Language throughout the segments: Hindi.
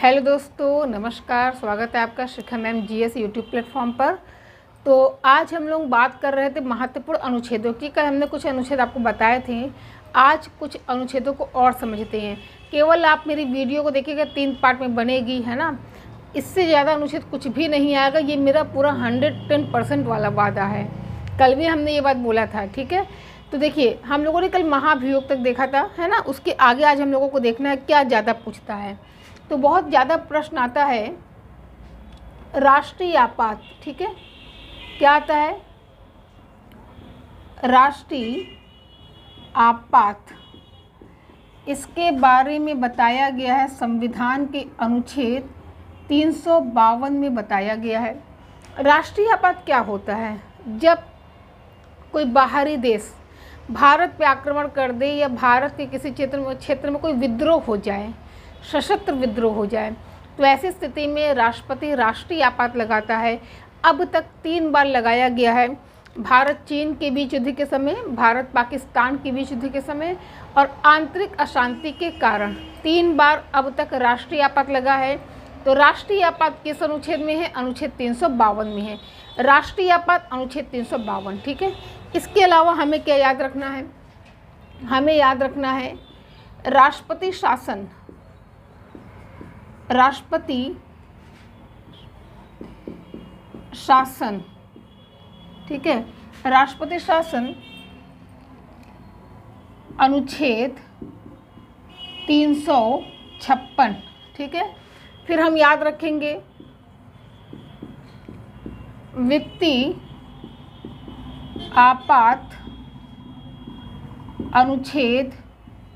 हेलो दोस्तों, नमस्कार। स्वागत है आपका शिखा मैम जीएस यूट्यूब प्लेटफॉर्म पर। तो आज हम लोग बात कर रहे थे महत्वपूर्ण अनुच्छेदों की। कल हमने कुछ अनुच्छेद आपको बताए थे। आज कुछ अनुच्छेदों को और समझते हैं। केवल आप मेरी वीडियो को देखिएगा, 3 पार्ट में बनेगी, है ना। इससे ज़्यादा अनुच्छेद कुछ भी नहीं आएगा। ये मेरा पूरा 110% वाला वादा है। कल भी हमने ये बात बोला था, ठीक है। तो देखिए, हम लोगों ने कल महाभियोग तक देखा था, है ना। उसके आगे आज हम लोगों को देखना है क्या ज़्यादा पूछता है। तो बहुत ज़्यादा प्रश्न आता है राष्ट्रीय आपात, ठीक है। क्या आता है? राष्ट्रीय आपात। इसके बारे में बताया गया है संविधान के अनुच्छेद 352 में बताया गया है। राष्ट्रीय आपात क्या होता है? जब कोई बाहरी देश भारत पे आक्रमण कर दे या भारत के किसी क्षेत्र में कोई विद्रोह हो जाए, सशस्त्र विद्रोह हो जाए, तो ऐसी स्थिति में राष्ट्रपति राष्ट्रीय आपात लगाता है। अब तक 3 बार लगाया गया है। भारत चीन के बीच युद्ध के समय, भारत पाकिस्तान के बीच युद्ध के समय और आंतरिक अशांति के कारण 3 बार अब तक राष्ट्रीय आपात लगा है। तो राष्ट्रीय आपात किस अनुच्छेद में है? अनुच्छेद 352 में है। राष्ट्रीय आपात अनुच्छेद 352, ठीक है। इसके अलावा हमें क्या याद रखना है? हमें याद रखना है राष्ट्रपति शासन। राष्ट्रपति शासन, ठीक है। राष्ट्रपति शासन अनुच्छेद 356, ठीक है। फिर हम याद रखेंगे वित्तीय आपात अनुच्छेद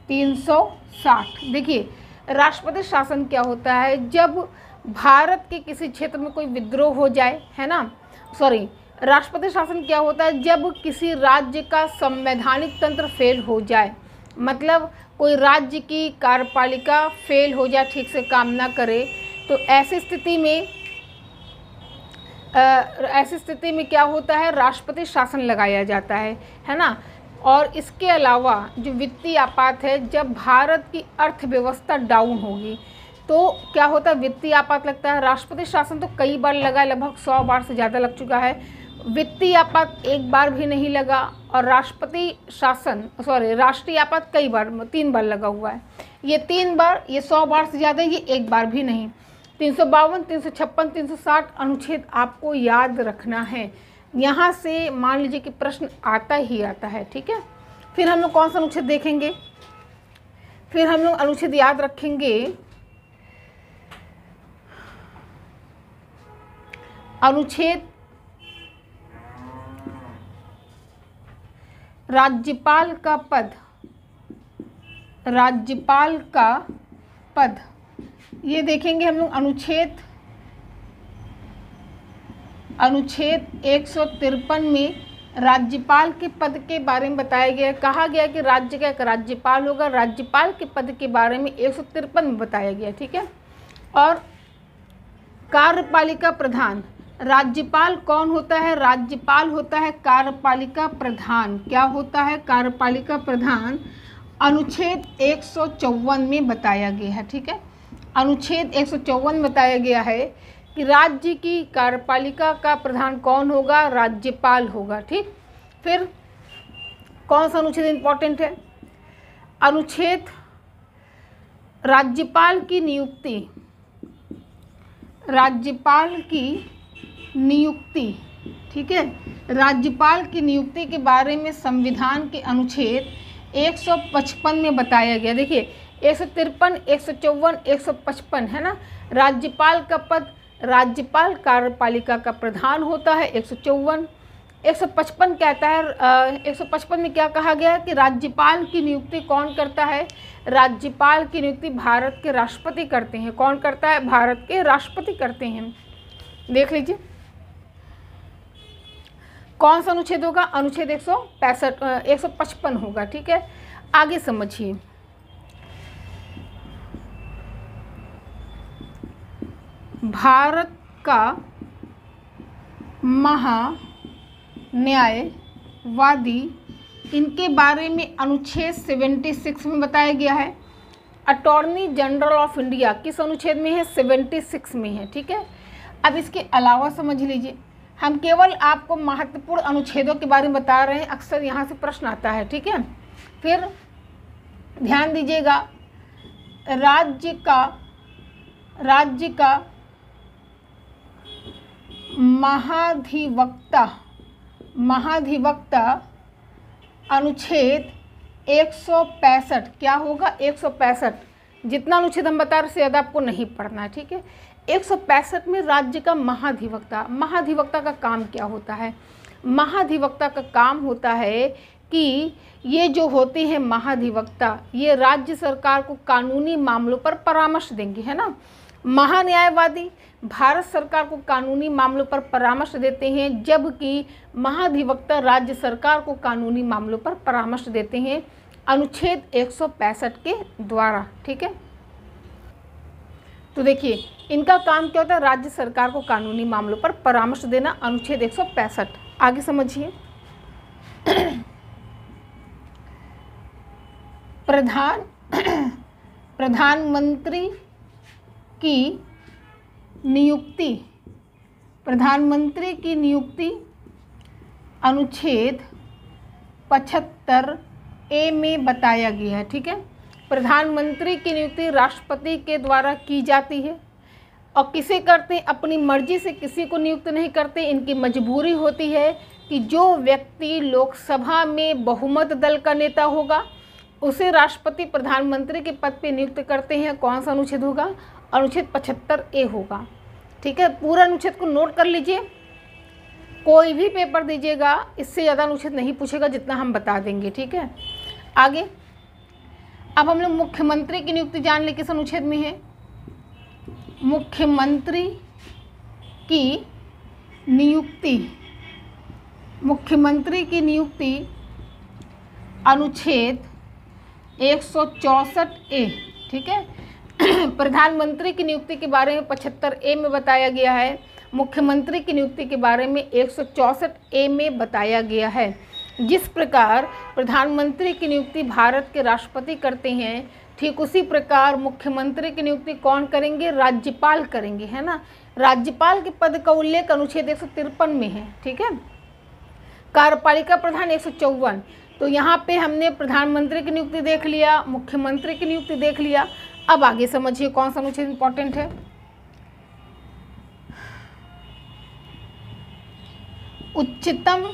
360। देखिए, राष्ट्रपति शासन क्या होता है? जब भारत के किसी क्षेत्र में कोई विद्रोह हो जाए, है ना। राष्ट्रपति शासन क्या होता है? जब किसी राज्य का संवैधानिक तंत्र फेल हो जाए, मतलब कोई राज्य की कार्यपालिका फेल हो जाए, ठीक से काम ना करे, तो ऐसी स्थिति में क्या होता है? राष्ट्रपति शासन लगाया जाता है ना। और इसके अलावा जो वित्तीय आपात है, जब भारत की अर्थव्यवस्था डाउन होगी तो क्या होता है? वित्तीय आपात लगता है। राष्ट्रपति शासन तो कई बार लगा है, लगभग 100 बार से ज़्यादा लग चुका है। वित्तीय आपात एक बार भी नहीं लगा। और राष्ट्रीय आपात कई बार, 3 बार लगा हुआ है। ये 3 बार, ये 100 बार से ज़्यादा, ये एक बार भी नहीं। 352, 356, 360 अनुच्छेद आपको याद रखना है। यहाँ से मान लीजिए कि प्रश्न आता ही आता है, ठीक है। फिर हम लोग कौन सा अनुच्छेद देखेंगे? फिर हम लोग अनुच्छेद याद रखेंगे अनुच्छेद राज्यपाल का पद। राज्यपाल का पद ये देखेंगे हम लोग। अनुच्छेद 153 में राज्यपाल के पद के बारे में बताया गया। कहा गया कि राज्य का एक राज्यपाल होगा। राज्यपाल के पद के बारे में 153 में बताया गया, ठीक है। और कार्यपालिका प्रधान, राज्यपाल कौन होता है? राज्यपाल होता है कार्यपालिका प्रधान। क्या होता है? कार्यपालिका प्रधान। अनुच्छेद 154 में बताया गया है, ठीक है। अनुच्छेद 154 में बताया गया है कि राज्य की कार्यपालिका का प्रधान कौन होगा? राज्यपाल होगा, ठीक। फिर कौन सा अनुच्छेद इंपॉर्टेंट है? अनुच्छेद राज्यपाल की नियुक्ति। राज्यपाल की नियुक्ति, ठीक है। राज्यपाल की नियुक्ति के बारे में संविधान के अनुच्छेद 155 में बताया गया। देखिए, 153, 154, 155, है ना। राज्यपाल का पद, राज्यपाल कार्यपालिका का प्रधान होता है। 154, 155 कहता है, 155 में क्या कहा गया है कि राज्यपाल की नियुक्ति कौन करता है? राज्यपाल की नियुक्ति भारत के राष्ट्रपति करते हैं। कौन करता है? भारत के राष्ट्रपति करते हैं। देख लीजिए कौन सा अनुच्छेद होगा? अनुच्छेद 155 होगा, ठीक है। आगे समझिए। भारत का महान्यायवादी, इनके बारे में अनुच्छेद 76 में बताया गया है। अटॉर्नी जनरल ऑफ इंडिया किस अनुच्छेद में है? 76 में है। ठीक है, अब इसके अलावा समझ लीजिए, हम केवल आपको महत्वपूर्ण अनुच्छेदों के बारे में बता रहे हैं, अक्सर यहाँ से प्रश्न आता है। ठीक है, फिर ध्यान दीजिएगा, राज्य का महाधिवक्ता अनुच्छेद 165, क्या होगा? 165, जितना अनुच्छेद हम बता रहे ज़्यादा आपको नहीं पढ़ना है। ठीक है, 165 में राज्य का महाधिवक्ता का काम क्या होता है? महाधिवक्ता का काम होता है कि ये जो होते हैं महाधिवक्ता, ये राज्य सरकार को कानूनी मामलों पर परामर्श देंगे, है ना। महान्यायवादी भारत सरकार को कानूनी मामलों पर परामर्श देते हैं, जबकि महाधिवक्ता राज्य सरकार को कानूनी मामलों पर परामर्श देते हैं अनुच्छेद 165 के द्वारा। ठीक है, तो देखिए इनका काम क्या होता है? राज्य सरकार को कानूनी मामलों पर परामर्श देना, अनुच्छेद 165। आगे समझिए, प्रधानमंत्री की नियुक्ति अनुच्छेद 75A में बताया गया है। ठीक है, प्रधानमंत्री की नियुक्ति राष्ट्रपति के द्वारा की जाती है और किसे करते हैं? अपनी मर्जी से किसी को नियुक्त नहीं करते, इनकी मजबूरी होती है कि जो व्यक्ति लोकसभा में बहुमत दल का नेता होगा उसे राष्ट्रपति प्रधानमंत्री के पद पे नियुक्त करते हैं। कौन सा अनुच्छेद होगा? अनुच्छेद 75A होगा। ठीक है, पूरा अनुच्छेद को नोट कर लीजिए, कोई भी पेपर दीजिएगा इससे ज़्यादा अनुच्छेद नहीं पूछेगा जितना हम बता देंगे। ठीक है, आगे अब हम लोग मुख्यमंत्री की नियुक्ति जान ले, किस अनुच्छेद में है? मुख्यमंत्री की नियुक्ति अनुच्छेद 164A। ठीक है, प्रधानमंत्री की नियुक्ति के बारे में 75A में बताया गया है, मुख्यमंत्री की नियुक्ति के बारे में 164A में बताया गया है। जिस प्रकार प्रधानमंत्री की नियुक्ति भारत के राष्ट्रपति करते हैं, ठीक उसी प्रकार मुख्यमंत्री की नियुक्ति कौन करेंगे? राज्यपाल करेंगे, है ना। राज्यपाल के पद का उल्लेख अनुच्छेद 153 में है। ठीक है, कार्यपालिका प्रधान 154। तो यहाँ पे हमने प्रधानमंत्री की नियुक्ति देख लिया, मुख्यमंत्री की नियुक्ति देख लिया। अब आगे समझिए कौन सा अनुच्छेद इंपॉर्टेंट है। उच्चतम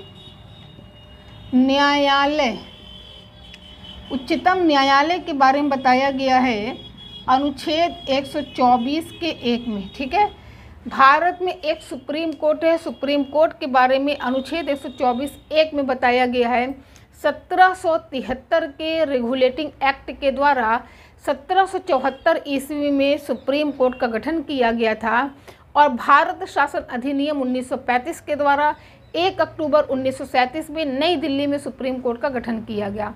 न्यायालय के बारे में बताया गया है अनुच्छेद 124 के 1 में। ठीक है, भारत में एक सुप्रीम कोर्ट है, सुप्रीम कोर्ट के बारे में अनुच्छेद 124(1) में बताया गया है। 1773 के रेगुलेटिंग एक्ट के द्वारा 1774 ईस्वी में सुप्रीम कोर्ट का गठन किया गया था और भारत शासन अधिनियम 1935 के द्वारा 1 अक्टूबर 1937 में नई दिल्ली में सुप्रीम कोर्ट का गठन किया गया।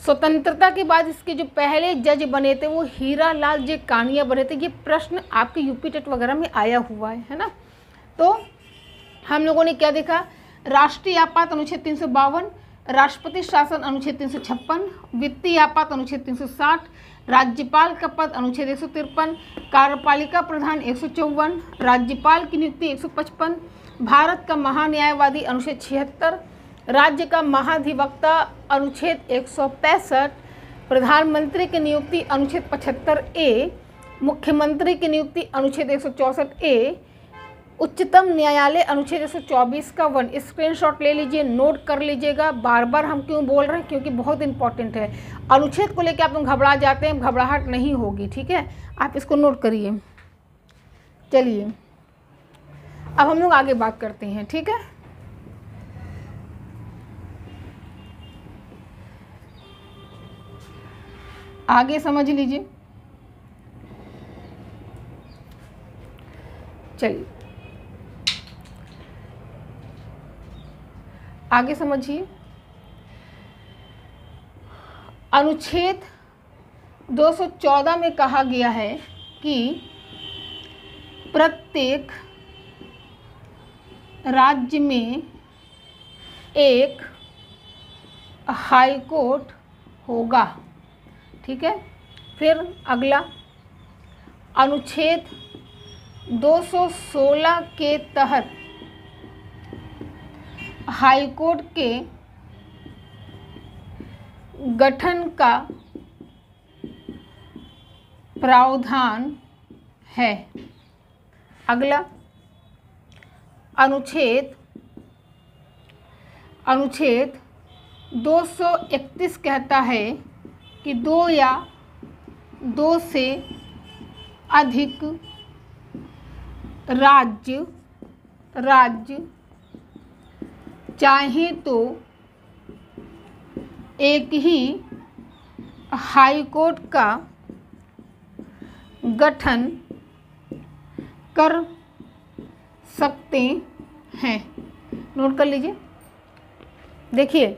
स्वतंत्रता के बाद इसके जो पहले जज बने थे वो हीरा लाल जे कानिया बने थे। ये प्रश्न आपके यूपी टेट वगैरह में आया हुआ है ना। तो हम लोगों ने क्या देखा? राष्ट्रीय आपात अनुच्छेद 352, राष्ट्रपति शासन अनुच्छेद 356, वित्तीय आपात अनुच्छेद 360, राज्यपाल का पद अनुच्छेद 153, कार्यपालिका प्रधान 154, राज्यपाल की नियुक्ति 155, भारत का महान्यायवादी अनुच्छेद 76, राज्य का महाधिवक्ता अनुच्छेद 165, प्रधानमंत्री की नियुक्ति अनुच्छेद 75A, मुख्यमंत्री की नियुक्ति अनुच्छेद 164A, उच्चतम न्यायालय अनुच्छेद 124 का 1 स्क्रीनशॉट ले लीजिए, नोट कर लीजिएगा। बार बार हम क्यों बोल रहे हैं? क्योंकि बहुत इंपॉर्टेंट है। अनुच्छेद को लेकर आप लोग घबरा जाते हैं, घबराहट नहीं होगी, ठीक है। आप इसको नोट करिए। चलिए अब हम लोग आगे बात करते हैं, ठीक है। आगे समझ लीजिए। चलिए आगे समझिए। अनुच्छेद 214 में कहा गया है कि प्रत्येक राज्य में एक हाई कोर्ट होगा, ठीक है। फिर अगला, अनुच्छेद 216 के तहत हाईकोर्ट के गठन का प्रावधान है। अगला, अनुच्छेद 231 कहता है कि दो या दो से अधिक राज्य चाहे तो एक ही हाई कोर्ट का गठन कर सकते हैं। नोट कर लीजिए। देखिए,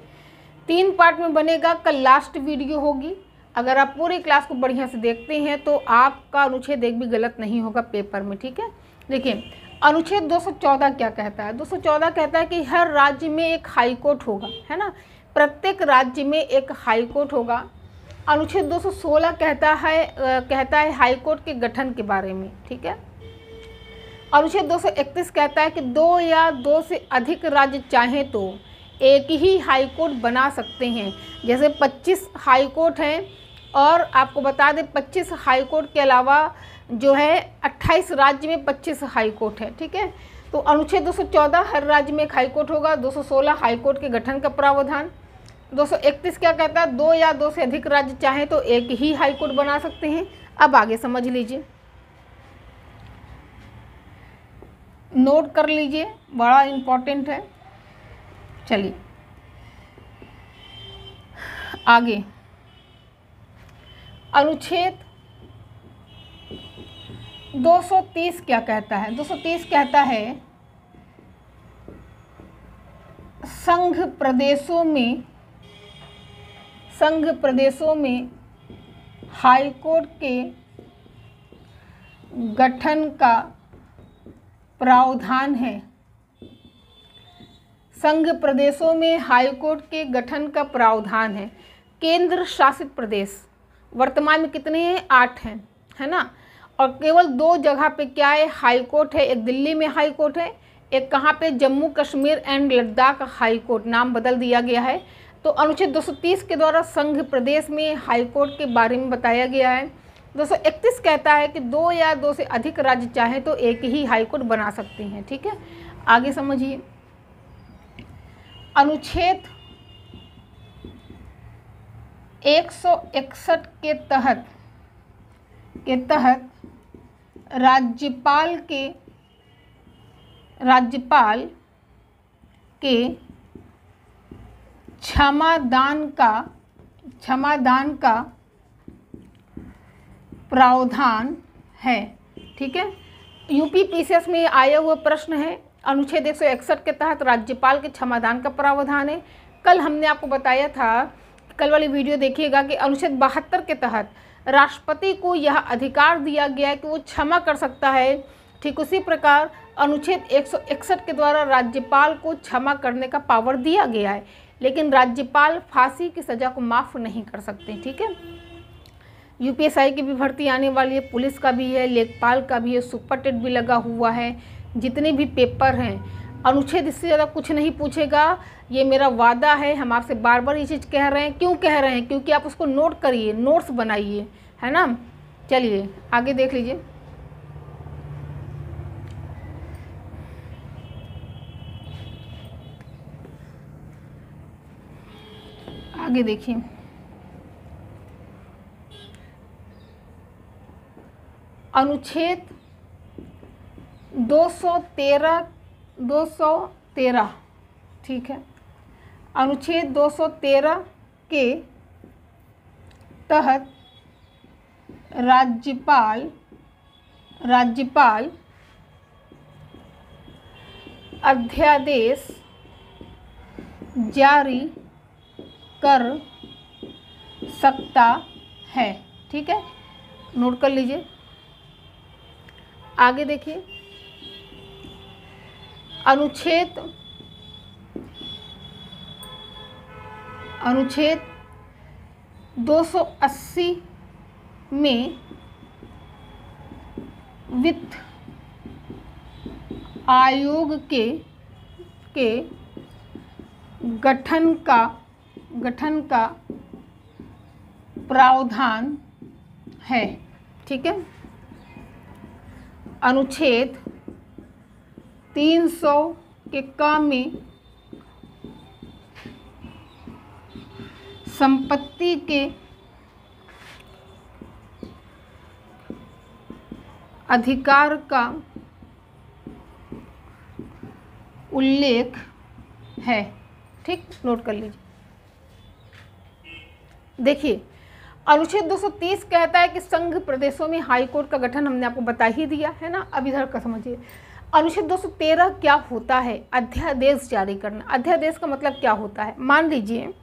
3 पार्ट में बनेगा, कल लास्ट वीडियो होगी। अगर आप पूरी क्लास को बढ़िया से देखते हैं तो आपका अनुच्छेद एक भी गलत नहीं होगा पेपर में, ठीक है। देखिए, अनुच्छेद 214 क्या कहता है। 214 कहता है कि हर राज्य में एक हाई कोर्ट होगा, है ना, प्रत्येक राज्य में एक हाई कोर्ट होगा। अनुच्छेद 216 कहता है हाई कोर्ट के गठन के बारे में, ठीक है। अनुच्छेद 231 कहता है कि दो या दो से अधिक राज्य चाहें तो एक ही हाई कोर्ट बना सकते हैं। जैसे 25 हाई कोर्ट हैं, और आपको बता दें 25 हाई कोर्ट के अलावा जो है 28 राज्य में 25 हाई कोर्ट है, ठीक है। तो अनुच्छेद 214 हर राज्य में एक हाई कोर्ट होगा। 216 हाई कोर्ट के गठन का प्रावधान। 231 क्या कहता है, दो या दो से अधिक राज्य चाहें तो एक ही हाई कोर्ट बना सकते हैं। अब आगे समझ लीजिए, नोट कर लीजिए, बड़ा इम्पोर्टेंट है। चलिए आगे, अनुच्छेद 230 क्या कहता है। 230 कहता है संघ प्रदेशों में हाई कोर्ट के गठन का प्रावधान है। संघ प्रदेशों में हाई कोर्ट के गठन का प्रावधान है। केंद्र शासित प्रदेश वर्तमान में कितने हैं, 8 हैं, है ना। और केवल 2 जगह पे क्या है, हाई कोर्ट है। एक दिल्ली में हाई कोर्ट है, एक कहाँ पे, Jammu Kashmir and Ladakh high court, नाम बदल दिया गया है। तो अनुच्छेद 230 के द्वारा संघ प्रदेश में हाई कोर्ट के बारे में बताया गया है। 231 कहता है कि दो या दो से अधिक राज्य चाहे तो एक ही हाई कोर्ट बना सकते हैं, ठीक है। आगे समझिए, अनुच्छेद 161 के तहत राज्यपाल के क्षमादान का प्रावधान है, ठीक है। यूपी पीसीएस में आया हुआ प्रश्न है। अनुच्छेद 161 के तहत राज्यपाल के क्षमादान का प्रावधान है। कल हमने आपको बताया था, कल वाली वीडियो देखिएगा, कि अनुच्छेद 72 के तहत राष्ट्रपति को यह अधिकार दिया गया है कि वो क्षमा कर सकता है। ठीक उसी प्रकार अनुच्छेद 161 के द्वारा राज्यपाल को क्षमा करने का पावर दिया गया है, लेकिन राज्यपाल फांसी की सज़ा को माफ़ नहीं कर सकते, ठीक है। यूपीएसआई की भी भर्ती आने वाली है, पुलिस का भी है, लेखपाल का भी है, सुपरटेट भी लगा हुआ है। जितने भी पेपर हैं, अनुच्छेद इससे ज़्यादा कुछ नहीं पूछेगा, ये मेरा वादा है। हम आपसे बार बार ये चीज़ कह रहे हैं। क्यों कह रहे हैं? क्योंकि आप उसको नोट करिए, नोट्स बनाइए, है ना। चलिए आगे देख लीजिए। आगे देखिए, अनुच्छेद 213 ठीक है। अनुच्छेद 213 के तहत राज्यपाल अध्यादेश जारी कर सकता है, ठीक है। नोट कर लीजिए। आगे देखिए, अनुच्छेद 280 में वित्त आयोग के गठन का प्रावधान है। ठीक है, अनुच्छेद 300 के क में संपत्ति के अधिकार का उल्लेख है। ठीक, नोट कर लीजिए। देखिए, अनुच्छेद 230 कहता है कि संघ प्रदेशों में हाई कोर्ट का गठन हमने आपको बता ही दिया है ना। अब इधर का समझिए, अनुच्छेद 213 क्या होता है? अध्यादेश जारी करना। अध्यादेश का मतलब क्या होता है? मान लीजिए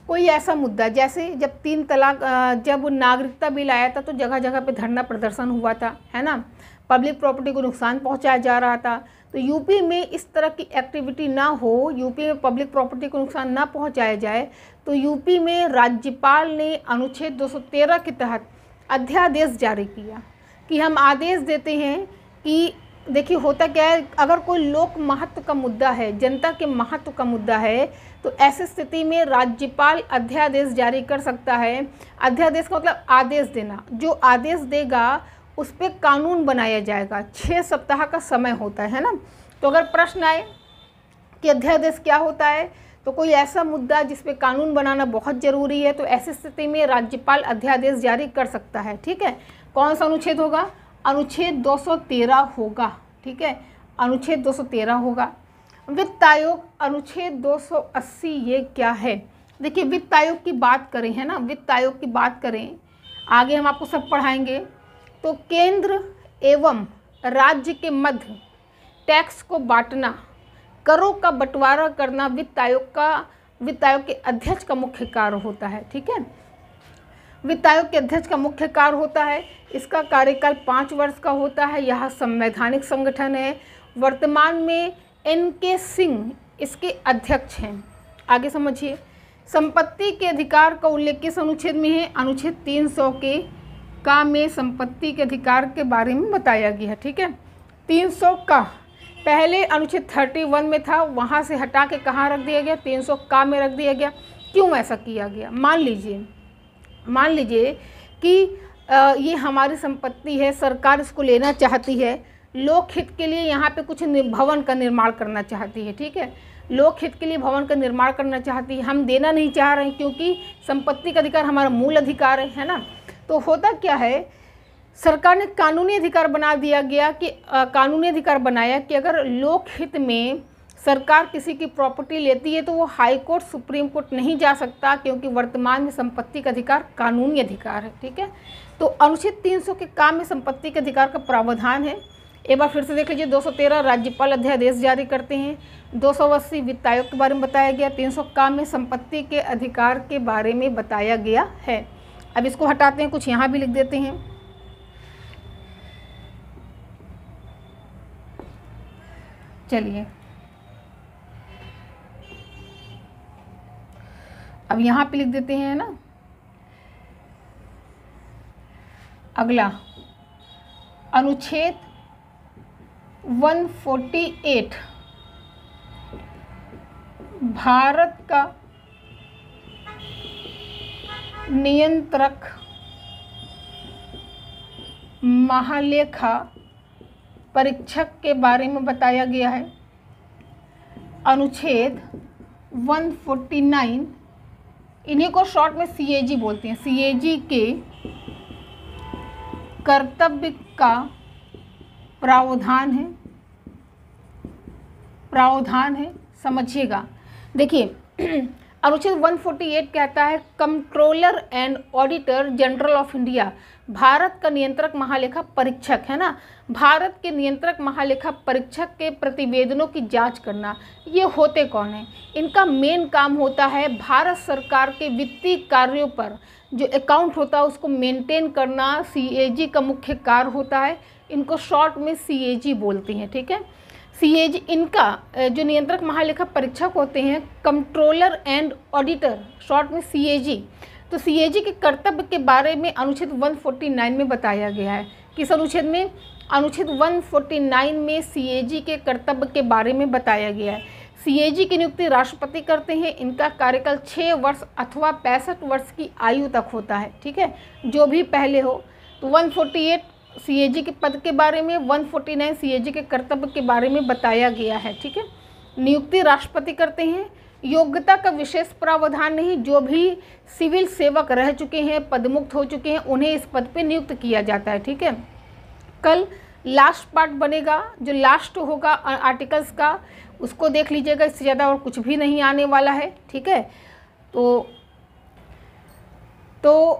कोई ऐसा मुद्दा, जैसे जब 3 तलाक, जब नागरिकता बिल आया था तो जगह जगह पे धरना प्रदर्शन हुआ था, है ना, पब्लिक प्रॉपर्टी को नुकसान पहुंचाया जा रहा था। तो यूपी में इस तरह की एक्टिविटी ना हो, यूपी में पब्लिक प्रॉपर्टी को नुकसान ना पहुंचाया जाए, तो यूपी में राज्यपाल ने अनुच्छेद 213 के तहत अध्यादेश जारी किया कि हम आदेश देते हैं कि देखिए होता क्या है, अगर कोई लोक महत्व का मुद्दा है, जनता के महत्व का मुद्दा है, तो ऐसी स्थिति में राज्यपाल अध्यादेश जारी कर सकता है। अध्यादेश का मतलब आदेश देना। जो आदेश देगा उस पर कानून बनाया जाएगा। 6 सप्ताह का समय होता है ना। तो अगर प्रश्न आए कि अध्यादेश क्या होता है, तो कोई ऐसा मुद्दा जिस पे कानून बनाना बहुत ज़रूरी है, तो ऐसी स्थिति में राज्यपाल अध्यादेश जारी कर सकता है। ठीक है, कौन सा अनुच्छेद होगा? अनुच्छेद 213 होगा। ठीक है, अनुच्छेद 213 होगा। वित्त आयोग अनुच्छेद 280 ये क्या है? देखिए, वित्त आयोग की बात करें, है ना, वित्त आयोग की बात करें, आगे हम आपको सब पढ़ाएंगे। तो केंद्र एवं राज्य के मध्य टैक्स को बांटना, करों का बंटवारा करना वित्त आयोग के अध्यक्ष का मुख्य कार्य होता है। ठीक है, वित्त आयोग के अध्यक्ष का मुख्य कार्य होता है। इसका कार्यकाल 5 वर्ष का होता है। यह संवैधानिक संगठन है। वर्तमान में NK सिंह इसके अध्यक्ष हैं। आगे समझिए, संपत्ति के अधिकार का उल्लेख किस अनुच्छेद में है? अनुच्छेद 300 के का में संपत्ति के अधिकार के बारे में बताया गया है। ठीक है, 300 का पहले अनुच्छेद 31 में था, वहाँ से हटा के कहाँ रख दिया गया? 300 का में रख दिया गया। क्यों ऐसा किया गया? मान लीजिए कि ये हमारी संपत्ति है, सरकार इसको लेना चाहती है, लोक हित के लिए यहाँ पे कुछ भवन का निर्माण करना चाहती है। ठीक है, लोक हित के लिए भवन का निर्माण करना चाहती है, हम देना नहीं चाह रहे हैं क्योंकि संपत्ति का अधिकार हमारा मूल अधिकार है ना। तो होता क्या है, सरकार ने कानूनी अधिकार बना दिया गया कि कानूनी अधिकार बनाया कि अगर लोक हित में सरकार किसी की प्रॉपर्टी लेती है तो वो हाई कोर्ट, सुप्रीम कोर्ट नहीं जा सकता, क्योंकि वर्तमान में संपत्ति का अधिकार कानूनी अधिकार है। ठीक है, तो अनुच्छेद 300 के काम में संपत्ति के अधिकार का प्रावधान है। एक बार फिर से देख लीजिए, 213 राज्यपाल अध्यादेश जारी करते हैं, 280 वित्त आयोग के बारे में बताया गया, 300 काम में संपत्ति के अधिकार के बारे में बताया गया है। अब इसको हटाते हैं, कुछ यहाँ भी लिख देते हैं। चलिए, अब यहाँ पे लिख देते हैं ना। अगला अनुच्छेद 148 भारत का नियंत्रक महालेखा परीक्षक के बारे में बताया गया है। अनुच्छेद 149, इन्हीं को शॉर्ट में CAG बोलते हैं, CAG के कर्तव्य का प्रावधान है। समझिएगा, देखिए अनुच्छेद 148 कहता है controller and auditor general of India, Bharat का नियंत्रक महालेखा परीक्षक, है ना, भारत के नियंत्रक महालेखा परीक्षक के प्रतिवेदनों की जांच करना। ये होते कौन हैं? इनका मेन काम होता है भारत सरकार के वित्तीय कार्यों पर जो अकाउंट होता है उसको मेंटेन करना। CAG का मुख्य कार्य होता है, इनको शॉर्ट में CAG बोलते हैं। ठीक है, CAG, इनका जो नियंत्रक महालेखा परीक्षक होते हैं कंट्रोलर एंड ऑडिटर, शॉर्ट में CAG, तो सीएजी के कर्तव्य के बारे में अनुच्छेद 149 में बताया गया है। किस अनुच्छेद में? अनुच्छेद 149 में सीएजी के कर्तव्य के बारे में बताया गया है। सीएजी की नियुक्ति राष्ट्रपति करते हैं। इनका कार्यकाल 6 वर्ष अथवा 65 वर्ष की आयु तक होता है। ठीक है, जो भी पहले हो। तो 148 सीएजी के पद के बारे में, 149 सीएजी के कर्तव्य के बारे में बताया गया है। ठीक है, नियुक्ति राष्ट्रपति करते हैं। योग्यता का विशेष प्रावधान नहीं, जो भी सिविल सेवक रह चुके हैं, पदमुक्त हो चुके हैं, उन्हें इस पद पे नियुक्त किया जाता है। ठीक है, कल लास्ट पार्ट बनेगा, जो लास्ट होगा आर्टिकल्स का, उसको देख लीजिएगा। इससे ज़्यादा और कुछ भी नहीं आने वाला है। ठीक है, तो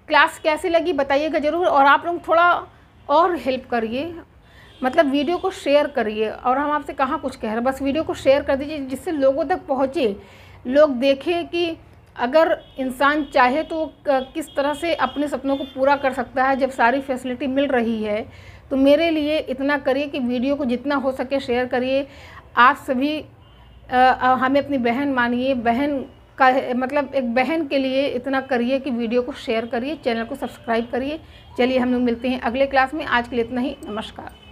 क्लास कैसी लगी बताइएगा ज़रूर। और आप लोग थोड़ा और हेल्प करिए, मतलब वीडियो को शेयर करिए। और हम आपसे कहाँ कुछ कह रहे हैं, बस वीडियो को शेयर कर दीजिए, जिससे लोगों तक पहुँचे, लोग देखें कि अगर इंसान चाहे तो किस तरह से अपने सपनों को पूरा कर सकता है। जब सारी फैसिलिटी मिल रही है तो मेरे लिए इतना करिए कि वीडियो को जितना हो सके शेयर करिए। आप सभी हमें अपनी बहन मानिए, बहन का मतलब एक बहन के लिए इतना करिए कि वीडियो को शेयर करिए, चैनल को सब्सक्राइब करिए। चलिए हम लोग मिलते हैं अगले क्लास में। आज के लिए इतना ही, नमस्कार।